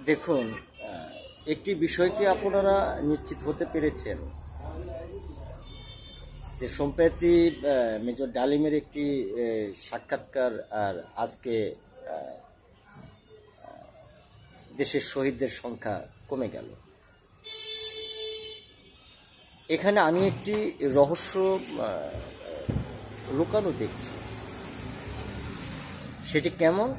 দেখুন, একটি বিষয় কি আপনারা নিশ্চিত হতে পেরেছেন যে সম্প্রতি মেজর ডালিমের একটি সাক্ষাৎকার আর আজকে দেশের শহীদদের সংখ্যা কমে গেল। এখানে আমি একটি রহস্য লুকানো দেখছি। সেটি কেমন?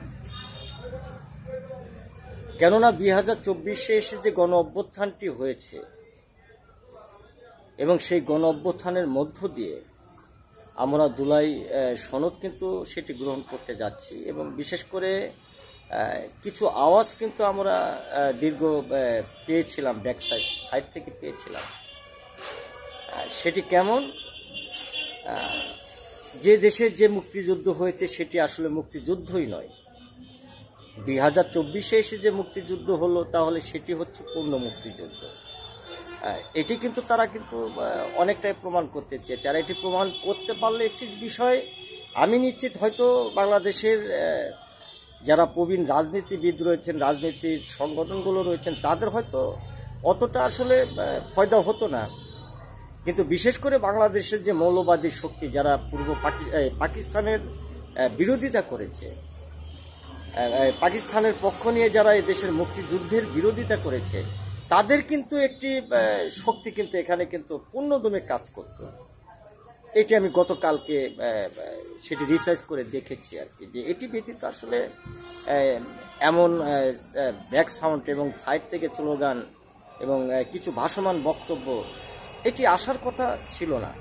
কেননা 2024-এ এসে যে গণ অভ্যুত্থানটি হয়েছে এবং সেই গণ অভ্যুত্থানের মধ্য দিয়ে আমরা জুলাই সনদ কিন্তু সেটি গ্রহণ করতে যাচ্ছি এবং বিশেষ করে কিছু আওয়াজ কিন্তু আমরা দীর্ঘ পেয়েছিলাম, ব্যাক সাইড থেকে পেয়েছিলাম। সেটি কেমন? যে দেশের যে মুক্তিযুদ্ধ হয়েছে সেটি আসলে মুক্তিযুদ্ধই নয়। 2024-এ এসে যে মুক্তিযুদ্ধ হলো তাহলে সেটি হচ্ছে পূর্ণ মুক্তিযুদ্ধ। এটি কিন্তু তারা কিন্তু অনেকটাই প্রমাণ করতে চেয়েছে। আর এটি প্রমাণ করতে পারলে একটি বিষয় আমি নিশ্চিত, হয়তো বাংলাদেশের যারা প্রবীণ রাজনীতিবিদ রয়েছেন, রাজনীতির সংগঠনগুলো রয়েছেন, তাদের হয়তো অতটা আসলে ফয়দা হতো না। কিন্তু বিশেষ করে বাংলাদেশের যে মৌলবাদী শক্তি, যারা পূর্ব পাকিস্তানের বিরোধিতা করেছে, পাকিস্তানের পক্ষ নিয়ে যারা এই দেশের মুক্তিযুদ্ধের বিরোধিতা করেছে, তাদের কিন্তু একটি শক্তি কিন্তু এখানে কিন্তু পূর্ণদমে কাজ করত। এটি আমি গতকালকে সেটি রিসার্চ করে দেখেছি আর কি, যে এটি ব্যতীত আসলে এমন ব্যাক সাউন্ড এবং সাইড থেকে স্লোগান এবং কিছু ভাসমান বক্তব্য এটি আসার কথা ছিল না।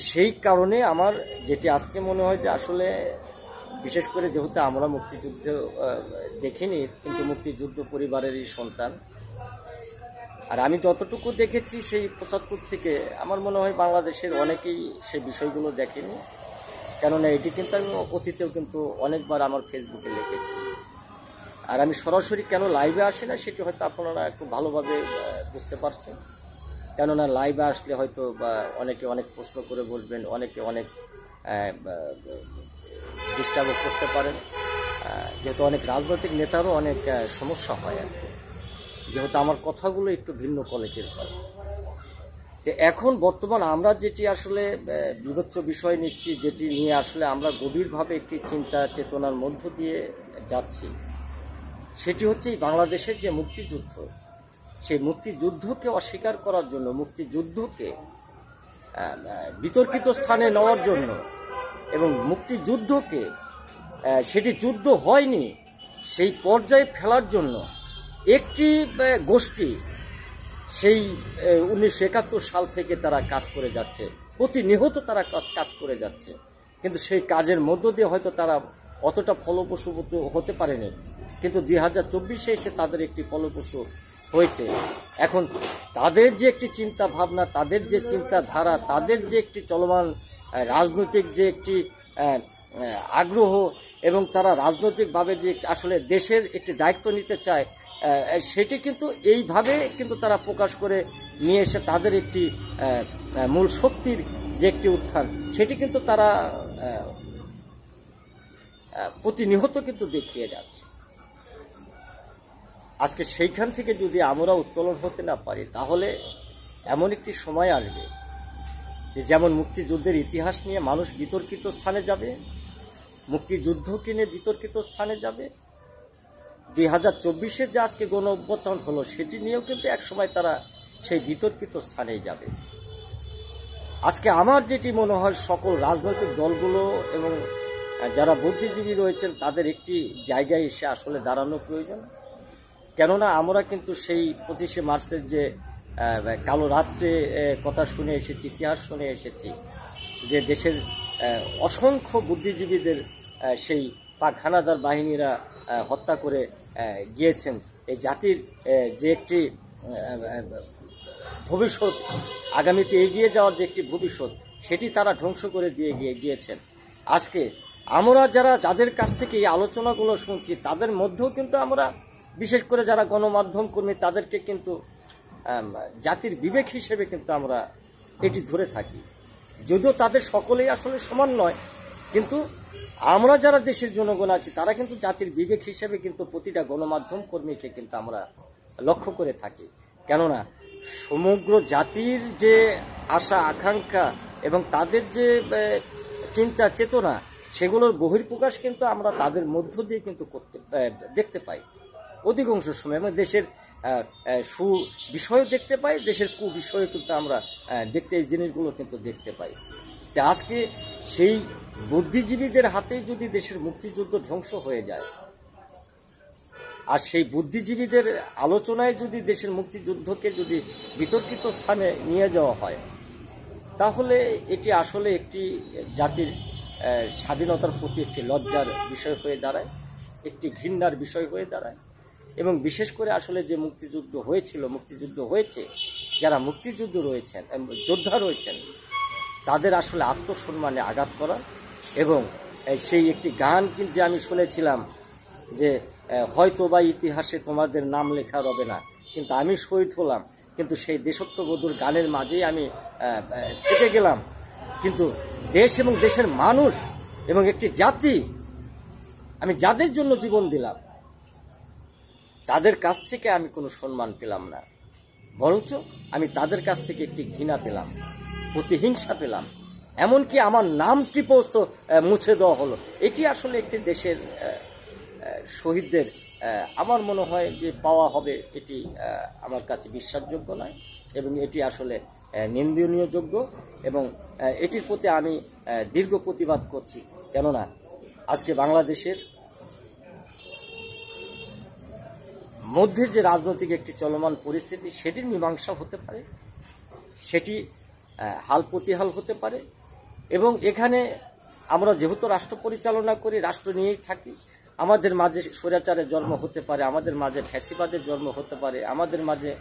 সেই কারণে আমার যেটি আজকে মনে হয় যে আসলে বিশেষ করে যেহেতু আমরা মুক্তিযুদ্ধ দেখিনি, কিন্তু মুক্তিযুদ্ধ পরিবারেরই সন্তান, আর আমি যতটুকু দেখেছি সেই 75 থেকে আমার মনে হয় বাংলাদেশের অনেকেই সেই বিষয়গুলো দেখেনি। কেননা এটি কিন্তু আমি অতীতেও কিন্তু অনেকবার আমার ফেসবুকে লিখেছি। আর আমি সরাসরি কেন লাইভে আসি না সেটি হয়তো আপনারা একটু ভালোভাবে বুঝতে পারছেন। কেননা লাইভে আসলে হয়তো অনেকে অনেক প্রশ্ন করে বসবেন, অনেকে অনেক ডিস্টার্বও করতে পারেন, যেহেতু অনেক রাজনৈতিক নেতারও অনেক সমস্যা হয় আর কি, যেহেতু আমার কথাগুলো একটু ভিন্ন কোয়ালিটির হয়। তো এখন বর্তমান আমরা যেটি আসলে বিবেচ্য বিষয় নিচ্ছি, যেটি নিয়ে আসলে আমরা গভীরভাবে একটি চিন্তা চেতনার মধ্য দিয়ে যাচ্ছি, সেটি হচ্ছে এই বাংলাদেশের যে মুক্তিযুদ্ধ, সেই মুক্তিযুদ্ধকে অস্বীকার করার জন্য, মুক্তিযুদ্ধকে বিতর্কিত স্থানে নেওয়ার জন্য এবং মুক্তিযুদ্ধকে সেটি যুদ্ধ হয়নি সেই পর্যায়ে ফেলার জন্য একটি গোষ্ঠী সেই 1971 সাল থেকে তারা কাজ করে যাচ্ছে, প্রতিনিয়ত তারা কাজ করে যাচ্ছে। কিন্তু সেই কাজের মধ্য দিয়ে হয়তো তারা অতটা ফলপ্রসূ হতে পারেনি, কিন্তু 2024-এ এসে তাদের একটি ফলপ্রসূ হয়েছে। এখন তাদের যে একটি চিন্তা ভাবনা, তাদের যে চিন্তাধারা, তাদের যে একটি চলমান রাজনৈতিক যে একটি আগ্রহ এবং তারা রাজনৈতিকভাবে যে আসলে দেশের একটি দায়িত্ব নিতে চায়, সেটি কিন্তু এইভাবে কিন্তু তারা প্রকাশ করে নিয়ে এসে তাদের একটি মূল শক্তির যে একটি উত্থান, সেটি কিন্তু তারা প্রতিনিয়ত কিন্তু দেখিয়ে যাচ্ছে। আজকে সেইখান থেকে যদি আমরা উত্তোলন হতে না পারি, তাহলে এমন একটি সময় আসবে যে যেমন মুক্তিযুদ্ধের ইতিহাস নিয়ে মানুষ বিতর্কিত স্থানে যাবে, মুক্তিযুদ্ধকে নিয়ে বিতর্কিত স্থানে যাবে, 2024-এ যে আজকে গণ অভ্যুত্থান হলো সেটি নিয়েও কিন্তু একসময় তারা সেই বিতর্কিত স্থানেই যাবে। আজকে আমার যেটি মনে হয়, সকল রাজনৈতিক দলগুলো এবং যারা বুদ্ধিজীবী রয়েছেন তাদের একটি জায়গায় এসে আসলে দাঁড়ানো প্রয়োজন। কেননা আমরা কিন্তু সেই 25শে মার্চের যে কালো রাত্রে কথা শুনে এসেছি, ইতিহাস শুনে এসেছি, যে দেশের অসংখ্য বুদ্ধিজীবীদের সেই পাক হানাদার বাহিনীরা হত্যা করে গিয়েছেন। এই জাতির যে একটি ভবিষ্যৎ, আগামীতে এগিয়ে যাওয়ার যে একটি ভবিষ্যৎ, সেটি তারা ধ্বংস করে দিয়ে গিয়েছেন। আজকে আমরা যাদের কাছ থেকে এই আলোচনাগুলো শুনছি, তাদের মধ্যেও কিন্তু আমরা বিশেষ করে যারা গণমাধ্যম কর্মী, তাদেরকে কিন্তু জাতির বিবেক হিসেবে কিন্তু আমরা এটি ধরে থাকি। যদিও তাদের সকলেই আসলে সমান নয়, কিন্তু আমরা যারা দেশের জনগণ আছি তারা কিন্তু জাতির বিবেক হিসেবে কিন্তু প্রতিটা গণমাধ্যম কর্মীকে কিন্তু আমরা লক্ষ্য করে থাকি। কেননা সমগ্র জাতির যে আশা আকাঙ্ক্ষা এবং তাদের যে চিন্তা চেতনা, সেগুলোর বহির্প্রকাশ কিন্তু আমরা তাদের মধ্য দিয়ে কিন্তু দেখতে পাই অধিকাংশ সময়। এবং দেশের সু বিষয় দেখতে পাই, দেশের কু বিষয় কিন্তু আমরা এই জিনিসগুলো কিন্তু দেখতে পাই। তা আজকে সেই বুদ্ধিজীবীদের হাতেই যদি দেশের মুক্তিযুদ্ধ ধ্বংস হয়ে যায়, আর সেই বুদ্ধিজীবীদের আলোচনায় যদি দেশের মুক্তিযুদ্ধকে যদি বিতর্কিত স্থানে নিয়ে যাওয়া হয়, তাহলে এটি আসলে একটি জাতির স্বাধীনতার প্রতি একটি লজ্জার বিষয় হয়ে দাঁড়ায়, একটি ঘৃণার বিষয় হয়ে দাঁড়ায়। এবং বিশেষ করে আসলে যে মুক্তিযুদ্ধ হয়েছিল, মুক্তিযুদ্ধ হয়েছে, যারা মুক্তিযুদ্ধ রয়েছেন, যোদ্ধা রয়েছেন, তাদের আসলে আত্মসম্মানে আঘাত করা। এবং সেই একটি গান কিন্তু আমি শুনেছিলাম যে হয়তো বা ইতিহাসে তোমাদের নাম লেখা রবে না, কিন্তু আমি শহীদ হলাম, কিন্তু সেই দেশত্ববোধের গানের মাঝেই আমি থেকে গেলাম। কিন্তু দেশ এবং দেশের মানুষ এবং একটি জাতি, আমি যাদের জন্য জীবন দিলাম, তাদের কাছ থেকে আমি কোনো সম্মান পেলাম না, বরঞ্চ আমি তাদের কাছ থেকে একটি ঘৃণা পেলাম, প্রতিহিংসা পেলাম, এমনকি আমার নামটি পর্যন্ত মুছে দেওয়া হলো। এটি আসলে একটি দেশের শহীদদের আমার মনে হয় যে পাওয়া হবে, এটি আমার কাছে বিশ্বাসযোগ্য নয় এবং এটি আসলে নিন্দনীয় যোগ্য। এবং এটির প্রতি আমি দীর্ঘ প্রতিবাদ করছি। কেননা আজকে বাংলাদেশের মধ্যে যে রাজনৈতিক একটি চলমান পরিস্থিতি, সেটির মীমাংসা হতে পারে, সেটি হাল প্রতিহাল হতে পারে। এবং এখানে আমরা যেহেতু রাষ্ট্র পরিচালনা করি, রাষ্ট্র নিয়েই থাকি, আমাদের মাঝে স্বৈরাচারের জন্ম হতে পারে, আমাদের মাঝে ফ্যাসিবাদের জন্ম হতে পারে, আমাদের মাঝে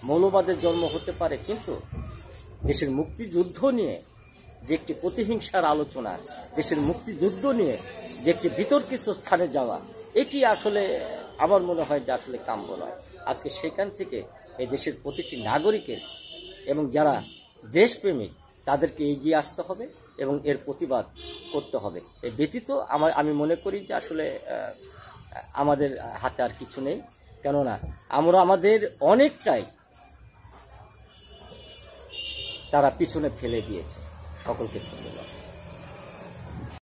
মৌলবাদের জন্ম হতে পারে, কিন্তু দেশের মুক্তিযুদ্ধ নিয়ে যে একটি প্রতিহিংসার আলোচনা, দেশের মুক্তিযুদ্ধ নিয়ে যে একটি বিতর্কিত স্থানে যাওয়া, এটি আসলে আমার মনে হয় যে আসলে কাম্য নয়। আজকে সেখান থেকে এই দেশের প্রতিটি নাগরিকের এবং যারা দেশপ্রেমিক, তাদেরকে এগিয়ে আসতে হবে এবং এর প্রতিবাদ করতে হবে। এই ব্যতীত আমি মনে করি যে আসলে আমাদের হাতে আর কিছু নেই। কেননা আমরা আমাদের অনেকটাই তারা পিছনে ফেলে দিয়েছে। সকলকে ধন্যবাদ।